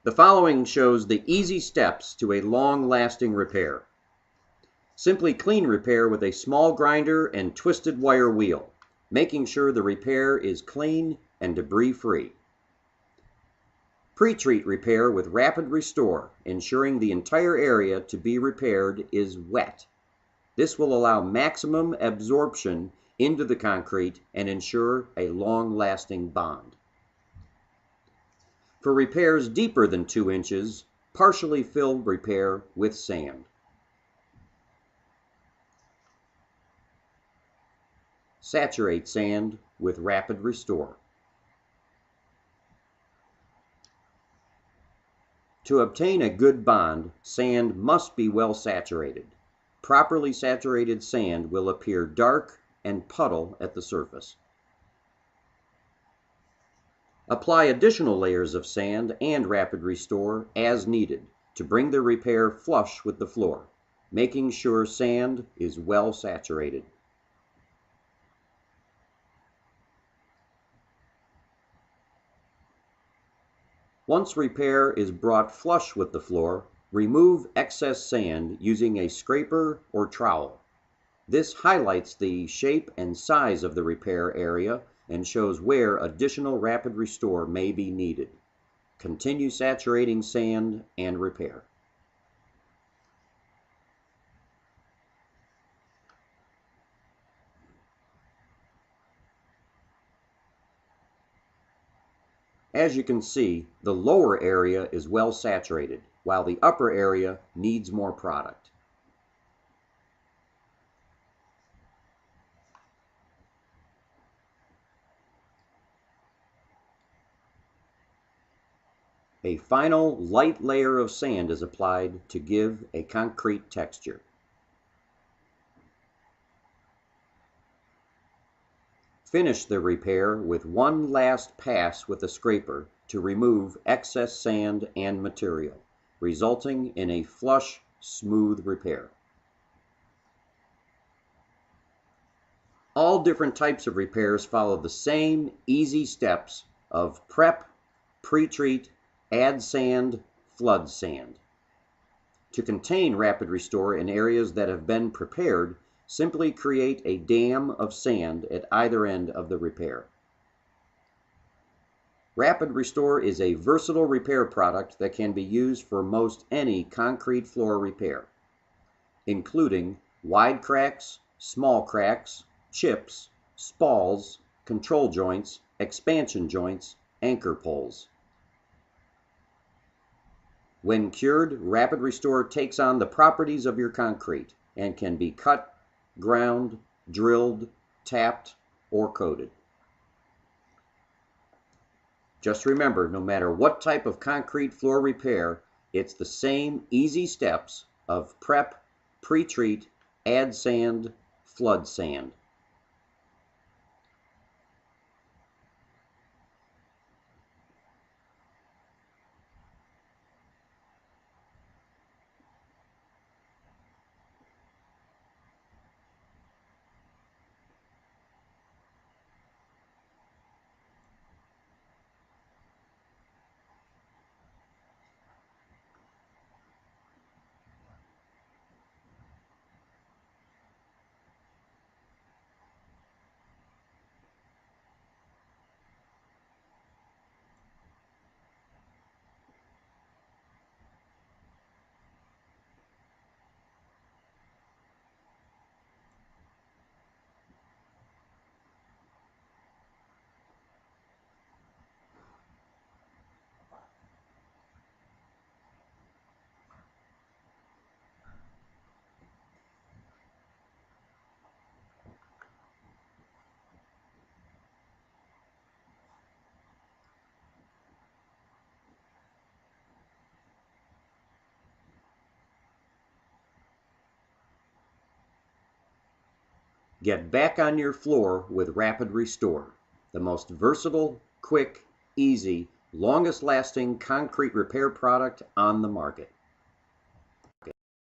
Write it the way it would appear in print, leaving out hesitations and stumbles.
The following shows the easy steps to a long-lasting repair. Simply clean repair with a small grinder and twisted wire wheel, making sure the repair is clean and debris-free. Pre-treat repair with Rapid Restore, ensuring the entire area to be repaired is wet. This will allow maximum absorption into the concrete and ensure a long-lasting bond. For repairs deeper than 2 inches, partially filled repair with sand. Saturate sand with Rapid Restore. To obtain a good bond, sand must be well saturated. Properly saturated sand will appear dark and puddle at the surface. Apply additional layers of sand and Rapid Restore as needed to bring the repair flush with the floor, making sure sand is well saturated. Once repair is brought flush with the floor, remove excess sand using a scraper or trowel. This highlights the shape and size of the repair area and shows where additional Rapid Restore may be needed. Continue saturating sand and repair. As you can see, the lower area is well saturated, while the upper area needs more product. A final light layer of sand is applied to give a concrete texture. Finish the repair with one last pass with a scraper to remove excess sand and material, resulting in a flush, smooth repair. All different types of repairs follow the same easy steps of prep, pre-treat, add sand, flood sand. To contain Rapid Restore in areas that have been prepared, simply create a dam of sand at either end of the repair. Rapid Restore is a versatile repair product that can be used for most any concrete floor repair, including wide cracks, small cracks, chips, spalls, control joints, expansion joints, anchor poles. When cured, Rapid Restore takes on the properties of your concrete and can be cut, ground, drilled, tapped, or coated. Just remember, no matter what type of concrete floor repair, it's the same easy steps of prep, pre-treat, add sand, flood sand. Get back on your floor with Rapid Restore, the most versatile, quick, easy, longest lasting concrete repair product on the market.